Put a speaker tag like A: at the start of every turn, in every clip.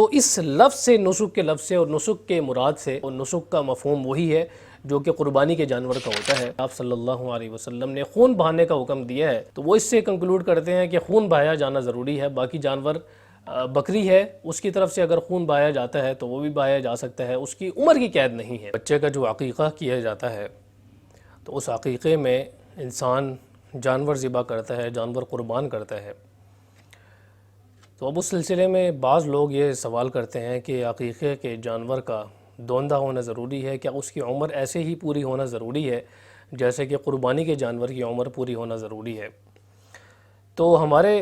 A: تو اس لفظ سے، نسک کے لفظ سے اور نسک کے مراد سے، اور نسک کا مفہوم وہی ہے جو کہ قربانی کے جانور کا ہوتا ہے۔ آپ صلی اللہ علیہ وسلم نے خون بہانے کا حکم دیا ہے، تو وہ اس سے کنکلوڈ کرتے ہیں کہ خون بہایا جانا ضروری ہے۔ باقی جانور، بکری ہے، اس کی طرف سے اگر خون بہایا جاتا ہے تو وہ بھی بہایا جا سکتا ہے، اس کی عمر کی قید نہیں ہے۔ بچے کا جو عقیقہ کیا جاتا ہے تو اس عقیقے میں انسان جانور ذبح کرتا ہے، جانور قربان کرتا ہے۔ تو اب اس سلسلے میں بعض لوگ یہ سوال کرتے ہیں کہ عقیقے کے جانور کا دوندہ ہونا ضروری ہے، کیا اس کی عمر ایسے ہی پوری ہونا ضروری ہے جیسے کہ قربانی کے جانور کی عمر پوری ہونا ضروری ہے؟ تو ہمارے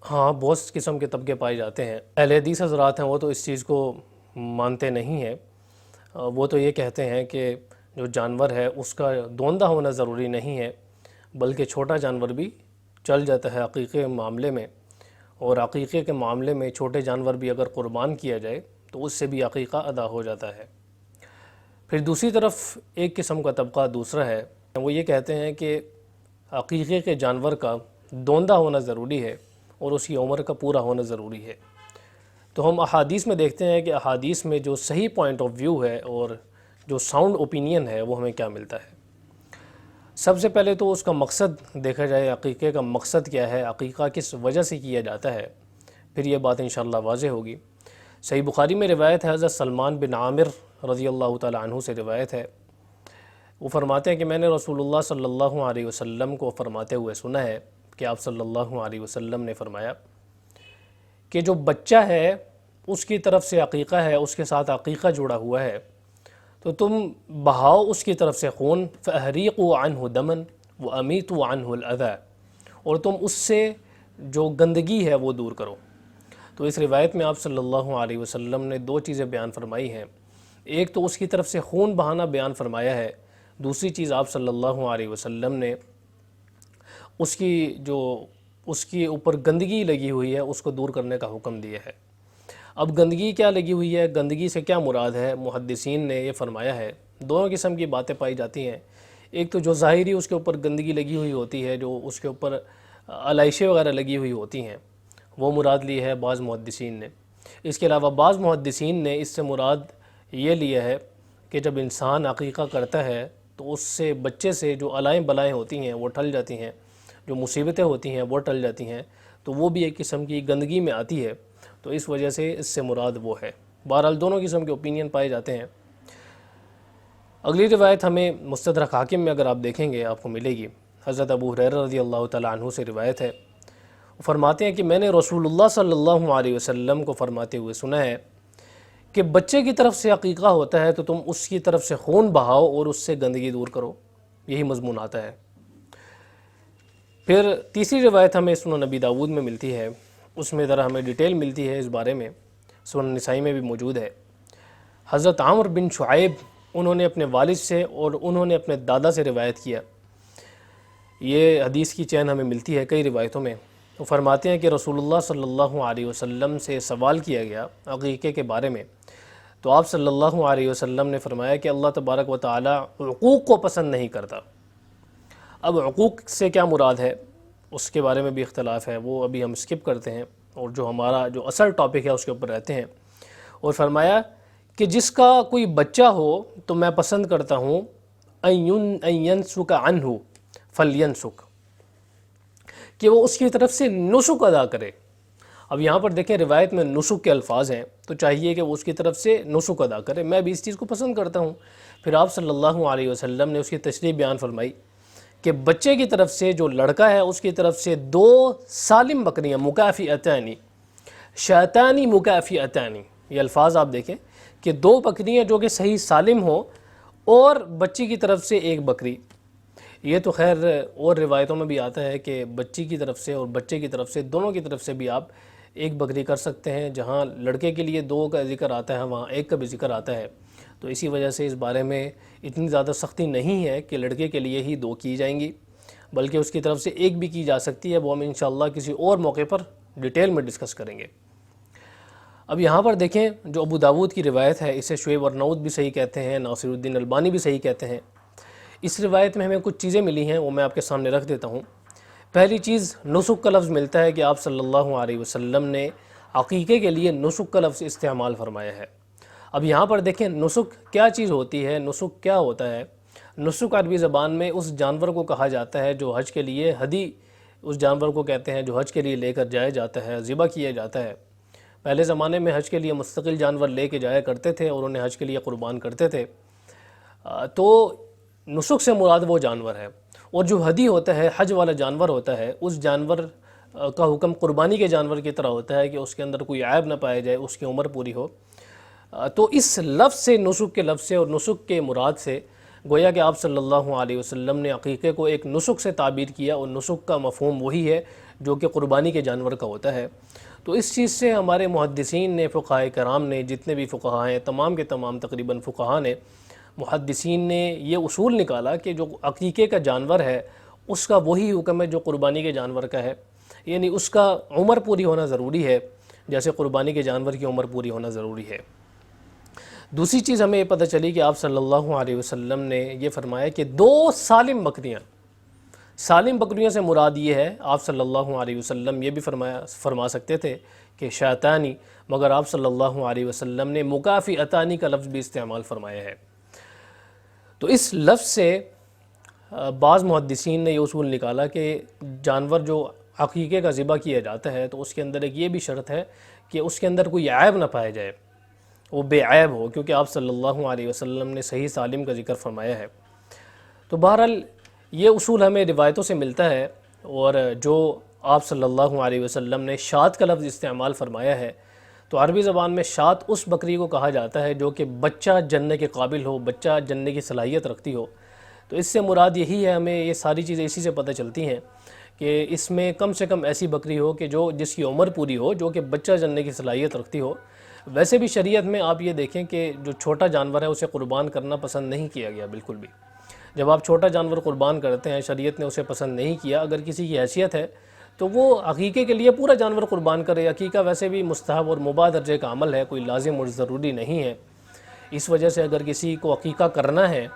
A: ہاں بہت قسم کے طبقے پائے جاتے ہیں۔ اہل حدیث حضرات ہیں وہ تو اس چیز کو مانتے نہیں ہیں، وہ تو یہ کہتے ہیں کہ جو جانور ہے اس کا دوندہ ہونا ضروری نہیں ہے، بلکہ چھوٹا جانور بھی چل جاتا ہے عقیقے کے معاملے میں، اور عقیقے کے معاملے میں چھوٹے جانور بھی اگر قربان کیا جائے تو اس سے بھی عقیقہ ادا ہو جاتا ہے۔ پھر دوسری طرف ایک قسم کا طبقہ دوسرا ہے، وہ یہ کہتے ہیں کہ عقیقے کے جانور کا دوندہ ہونا ضروری ہے اور اس کی عمر کا پورا ہونا ضروری ہے۔ تو ہم احادیث میں دیکھتے ہیں کہ احادیث میں جو صحیح پوائنٹ آف ویو ہے اور جو ساؤنڈ اوپینین ہے وہ ہمیں کیا ملتا ہے۔ سب سے پہلے تو اس کا مقصد دیکھا جائے، عقیقے کا مقصد کیا ہے، عقیقہ کس وجہ سے کیا جاتا ہے، پھر یہ بات انشاءاللہ واضح ہوگی۔ صحیح بخاری میں روایت ہے، حضرت سلمان بن عامر رضی اللہ تعالی عنہ سے روایت ہے، وہ فرماتے ہیں کہ میں نے رسول اللہ صلی اللہ علیہ وسلم کو فرماتے ہوئے سنا ہے کہ آپ صلی اللہ علیہ وسلم نے فرمایا کہ جو بچہ ہے اس کی طرف سے عقیقہ ہے، اس کے ساتھ عقیقہ جڑا ہوا ہے، تو تم بہاؤ اس کی طرف سے خون، فَأَهْرِيقُوا عَنْهُ دَمًا وَأَمِيتُوا عَنْهُ الْأَذَى، اور تم اس سے جو گندگی ہے وہ دور کرو۔ تو اس روایت میں آپ صلی اللہ علیہ وسلم نے دو چیزیں بیان فرمائی ہیں، ایک تو اس کی طرف سے خون بہانا بیان فرمایا ہے، دوسری چیز آپ صلی اللہ علیہ وسلم نے اس کی اوپر گندگی لگی ہوئی ہے اس کو دور کرنے کا حکم دیا ہے۔ اب گندگی کیا لگی ہوئی ہے، گندگی سے کیا مراد ہے؟ محدثین نے یہ فرمایا ہے، دونوں قسم کی باتیں پائی جاتی ہیں۔ ایک تو جو ظاہری اس کے اوپر گندگی لگی ہوئی ہوتی ہے، جو اس کے اوپر علائشیں وغیرہ لگی ہوئی ہوتی ہیں، وہ مراد لی ہے بعض محدثین نے۔ اس کے علاوہ بعض محدثین نے اس سے مراد یہ لیا ہے کہ جب انسان عقیقہ کرتا ہے تو اس سے بچے سے جو علائیں بلائیں ہوتی ہیں وہ ٹل جاتی ہیں، جو مصیبتیں ہوتی ہیں وہ ٹل جاتی ہیں، تو وہ بھی ایک قسم کی گندگی میں آتی ہے، تو اس وجہ سے اس سے مراد وہ ہے۔ بہرحال دونوں قسم کے اوپینین پائے جاتے ہیں۔ اگلی روایت ہمیں مستدرک حاکم میں اگر آپ دیکھیں گے آپ کو ملے گی، حضرت ابو ہریرہ رضی اللہ تعالیٰ عنہ سے روایت ہے، وہ فرماتے ہیں کہ میں نے رسول اللہ صلی اللہ علیہ وسلم کو فرماتے ہوئے سنا ہے کہ بچے کی طرف سے عقیقہ ہوتا ہے تو تم اس کی طرف سے خون بہاؤ اور اس سے گندگی دور کرو، یہی مضمون آتا ہے۔ پھر تیسری روایت ہمیں سنن نبی داود میں ملتی ہے، اس میں ذرا ہمیں ڈیٹیل ملتی ہے اس بارے میں، سنن نسائی میں بھی موجود ہے۔ حضرت عامر بن شعیب انہوں نے اپنے والد سے اور انہوں نے اپنے دادا سے روایت کیا، یہ حدیث کی چین ہمیں ملتی ہے کئی روایتوں میں۔ وہ فرماتے ہیں کہ رسول اللہ صلی اللہ علیہ وسلم سے سوال کیا گیا عقیقے کے بارے میں، تو آپ صلی اللہ علیہ وسلم نے فرمایا کہ اللہ تبارک و تعالی عقوق کو پسند نہیں کرتا۔ اب عقوق سے کیا مراد ہے اس کے بارے میں بھی اختلاف ہے، وہ ابھی ہم سکپ کرتے ہیں اور جو ہمارا جو اصل ٹاپک ہے اس کے اوپر رہتے ہیں۔ اور فرمایا کہ جس کا کوئی بچہ ہو تو میں پسند کرتا ہوں ان ینسک عنہ فلینسک، کہ وہ اس کی طرف سے نسک ادا کرے۔ اب یہاں پر دیکھیں روایت میں نسک کے الفاظ ہیں، تو چاہیے کہ وہ اس کی طرف سے نسک ادا کرے، میں بھی اس چیز کو پسند کرتا ہوں۔ پھر آپ صلی اللہ علیہ وسلم نے اس کی تشریح بیان فرمائی کہ بچے کی طرف سے جو لڑکا ہے اس کی طرف سے 2 سالم بکریاں، مکافئتان شاتان مکافئتان، یہ الفاظ آپ دیکھیں کہ 2 بکریاں جو کہ صحیح سالم ہوں اور بچی کی طرف سے 1 بکری۔ یہ تو خیر اور روایتوں میں بھی آتا ہے کہ بچی کی طرف سے اور بچے کی طرف سے، دونوں کی طرف سے بھی آپ 1 بکری کر سکتے ہیں، جہاں لڑکے کے لیے 2 کا ذکر آتا ہے وہاں 1 کا بھی ذکر آتا ہے، تو اسی وجہ سے اس بارے میں اتنی زیادہ سختی نہیں ہے کہ لڑکے کے لیے ہی 2 کی جائیں گی، بلکہ اس کی طرف سے 1 بھی کی جا سکتی ہے، وہ ہم انشاءاللہ کسی اور موقع پر ڈیٹیل میں ڈسکس کریں گے۔ اب یہاں پر دیکھیں جو ابو داود کی روایت ہے، اسے شعیب ارناؤت بھی صحیح کہتے ہیں، ناصر الدین البانی بھی صحیح کہتے ہیں۔ اس روایت میں ہمیں کچھ چیزیں ملی ہیں، وہ میں آپ کے سامنے رکھ دیتا ہوں۔ پہلی چیز نسک کا لفظ ملتا ہے کہ آپ صلی اللہ علیہ وسلم نے عقیقے کے لیے نسک کا لفظ استعمال فرمایا ہے۔ اب یہاں پر دیکھیں نسک کیا چیز ہوتی ہے، نسک کیا ہوتا ہے۔ نسک عربی زبان میں اس جانور کو کہا جاتا ہے جو حج کے لیے ہدی، اس جانور کو کہتے ہیں جو حج کے لیے لے کر جایا جاتا ہے، ذبح کیا جاتا ہے۔ پہلے زمانے میں حج کے لیے مستقل جانور لے کے جایا کرتے تھے اور انہیں حج کے لیے قربان کرتے تھے۔ تو نسک سے مراد وہ جانور ہے، اور جو ہدی ہوتا ہے، حج والا جانور ہوتا ہے، اس جانور کا حکم قربانی کے جانور کی طرح ہوتا ہے کہ اس کے اندر کوئی عیب نہ پایا جائے، اس کی عمر پوری ہو۔ تو اس لفظ سے، نسک کے لفظ سے اور نسک کے مراد سے گویا کہ آپ صلی اللہ علیہ وسلم نے عقیقے کو ایک نسک سے تعبیر کیا، اور نسک کا مفہوم وہی ہے جو کہ قربانی کے جانور کا ہوتا ہے۔ تو اس چیز سے ہمارے محدثین نے، فقہاء کرام نے، جتنے بھی فقہاء ہیں، تمام کے تمام تقریباً فقہاء نے، محدثین نے یہ اصول نکالا کہ جو عقیقے کا جانور ہے اس کا وہی حکم ہے جو قربانی کے جانور کا ہے، یعنی اس کا عمر پوری ہونا ضروری ہے جیسے قربانی کے جانور کی عمر پوری ہونا ضروری ہے۔ دوسری چیز ہمیں یہ پتہ چلی کہ آپ صلی اللہ علیہ وسلم نے یہ فرمایا کہ 2 سالم بکریاں، سالم بکریوں سے مراد یہ ہے، آپ صلی اللہ علیہ وسلم یہ بھی فرما سکتے تھے کہ شاتانی، مگر آپ صلی اللہ علیہ وسلم نے مکافئتانی کا لفظ بھی استعمال فرمایا ہے۔ تو اس لفظ سے بعض محدثین نے یہ اصول نکالا کہ جانور جو عقیقے کا ذبح کیا جاتا ہے تو اس کے اندر ایک یہ بھی شرط ہے کہ اس کے اندر کوئی عیب نہ پایا جائے، وہ بے عیب ہو، کیونکہ آپ صلی اللہ علیہ وسلم نے صحیح سالم کا ذکر فرمایا ہے۔ تو بہرحال یہ اصول ہمیں روایتوں سے ملتا ہے، اور جو آپ صلی اللہ علیہ وسلم نے شات کا لفظ استعمال فرمایا ہے، تو عربی زبان میں شات اس بکری کو کہا جاتا ہے جو کہ بچہ جننے کے قابل ہو، بچہ جننے کی صلاحیت رکھتی ہو۔ تو اس سے مراد یہی ہے، ہمیں یہ ساری چیزیں اسی سے پتہ چلتی ہیں کہ اس میں کم سے کم ایسی بکری ہو کہ جس کی عمر پوری ہو، جو کہ بچہ جننے کی صلاحیت رکھتی ہو۔ ویسے بھی شریعت میں آپ یہ دیکھیں کہ جو چھوٹا جانور ہے اسے قربان کرنا پسند نہیں کیا گیا بالکل بھی۔ جب آپ چھوٹا جانور قربان کرتے ہیں، شریعت نے اسے پسند نہیں کیا۔ اگر کسی کی حیثیت ہے تو وہ عقیقے کے لیے پورا جانور قربان کرے۔ عقیقہ ویسے بھی مستحب اور مباح درجے کا عمل ہے، کوئی لازم اور ضروری نہیں ہے۔ اس وجہ سے اگر کسی کو عقیقہ کرنا ہے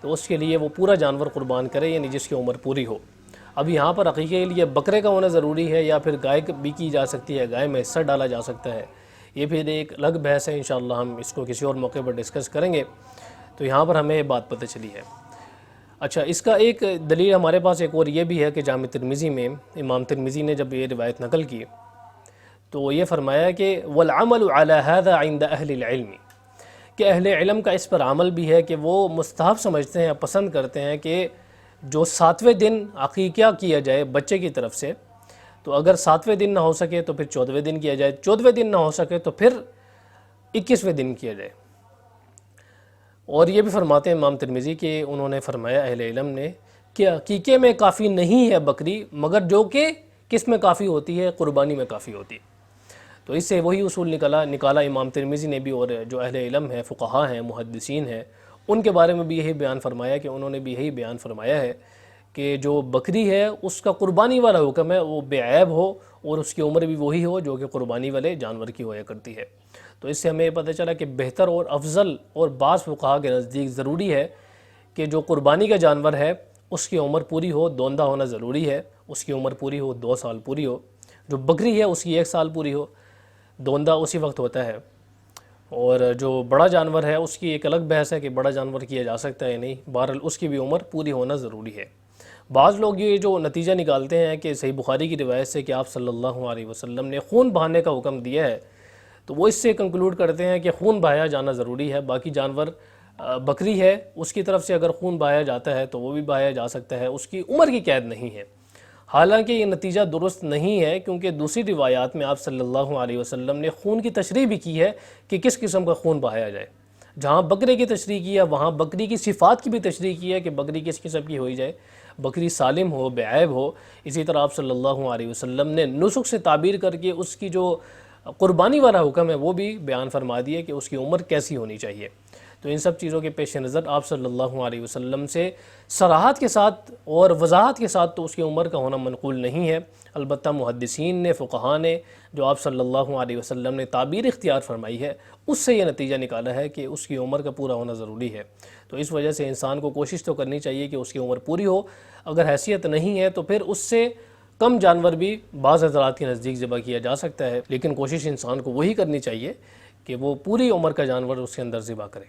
A: تو اس کے لیے وہ پورا جانور قربان کرے، یعنی جس کی عمر پوری ہو۔ اب یہاں پر عقیقے کے لیے بکرے کا ہونا ضروری ہے یا پھر گائے بھی کی جا سکتی ہے، گائے میں حصہ ڈالا جا سکتا ہے، یہ پھر ایک الگ بحث ہے، انشاءاللہ ہم اس کو کسی اور موقع پر ڈسکس کریں گے۔ تو یہاں پر ہمیں بات پتہ چلی ہے۔ اچھا، اس کا ایک دلیل ہمارے پاس ایک اور یہ بھی ہے کہ جامع ترمذی میں امام ترمذی نے جب یہ روایت نقل کی تو یہ فرمایا کہ والعمل على هذا عند اہل العلم، کہ اہل علم کا اس پر عمل بھی ہے کہ وہ مستحب سمجھتے ہیں، پسند کرتے ہیں کہ جو 7ویں دن عقیقہ کیا جائے بچے کی طرف سے، تو اگر 7ویں دن نہ ہو سکے تو پھر 14ویں دن کیا جائے، 14ویں دن نہ ہو سکے تو پھر 21ویں دن کیا جائے۔ اور یہ بھی فرماتے ہیں امام ترمذی کہ انہوں نے فرمایا اہل علم نے کہ عقیقے میں کافی نہیں ہے بکری، مگر جو کہ کس میں کافی ہوتی ہے، قربانی میں کافی ہوتی ہے۔ تو اس سے وہی اصول نکالا امام ترمذی نے بھی، اور جو اہل علم ہیں، فقہاء ہیں، محدثین ہیں، ان کے بارے میں بھی یہی بیان فرمایا کہ انہوں نے بھی یہی بیان فرمایا ہے کہ جو بکری ہے اس کا قربانی والا حکم ہے، وہ بے عیب ہو اور اس کی عمر بھی وہی ہو جو کہ قربانی والے جانور کی ہوا کرتی ہے۔ تو اس سے ہمیں یہ پتہ چلا کہ بہتر اور افضل اور بعض فقہاء کے نزدیک ضروری ہے کہ جو قربانی کا جانور ہے اس کی عمر پوری ہو، دوندہ ہونا ضروری ہے، اس کی عمر پوری ہو، 2 سال پوری ہو۔ جو بکری ہے اس کی 1 سال پوری ہو، دوندہ اسی وقت ہوتا ہے۔ اور جو بڑا جانور ہے اس کی ایک الگ بحث ہے کہ بڑا جانور کیا جا سکتا ہے یا نہیں، بہرحال اس کی بھی عمر پوری ہونا ضروری ہے۔ بعض لوگ یہ جو نتیجہ نکالتے ہیں کہ صحیح بخاری کی روایت سے کہ آپ صلی اللہ علیہ وسلم نے خون بہانے کا حکم دیا ہے، تو وہ اس سے کنکلوڈ کرتے ہیں کہ خون بہایا جانا ضروری ہے۔ باقی جانور بکری ہے، اس کی طرف سے اگر خون بہایا جاتا ہے تو وہ بھی بہایا جا سکتا ہے، اس کی عمر کی قید نہیں ہے۔ حالانکہ یہ نتیجہ درست نہیں ہے، کیونکہ دوسری روایات میں آپ صلی اللہ علیہ وسلم نے خون کی تشریح بھی کی ہے کہ کس قسم کا خون بہایا جائے۔ جہاں بکرے کی تشریح کی ہے وہاں بکری کی صفات کی بھی تشریح کی ہے کہ بکری کس قسم کی ہوئی جائے، بکری سالم ہو، بے عیب ہو۔ اسی طرح آپ صلی اللہ علیہ وسلم نے نسک سے تعبیر کر کے اس کی جو قربانی والا حکم ہے وہ بھی بیان فرما دیا کہ اس کی عمر کیسی ہونی چاہیے۔ تو ان سب چیزوں کے پیش نظر آپ صلی اللہ علیہ وسلم سے صراحت کے ساتھ اور وضاحت کے ساتھ تو اس کی عمر کا ہونا منقول نہیں ہے۔ البتہ محدثین نے، فقہاء نے، جو آپ صلی اللہ علیہ وسلم نے تعبیر اختیار فرمائی ہے، اس سے یہ نتیجہ نکالا ہے کہ اس کی عمر کا پورا ہونا ضروری ہے۔ تو اس وجہ سے انسان کو کوشش تو کرنی چاہیے کہ اس کی عمر پوری ہو۔ اگر حیثیت نہیں ہے تو پھر اس سے کم جانور بھی بعض حضرات کے نزدیک ذبح کیا جا سکتا ہے، لیکن کوشش انسان کو وہی کرنی چاہیے کہ وہ پوری عمر کا جانور اس کے اندر ذبح کرے۔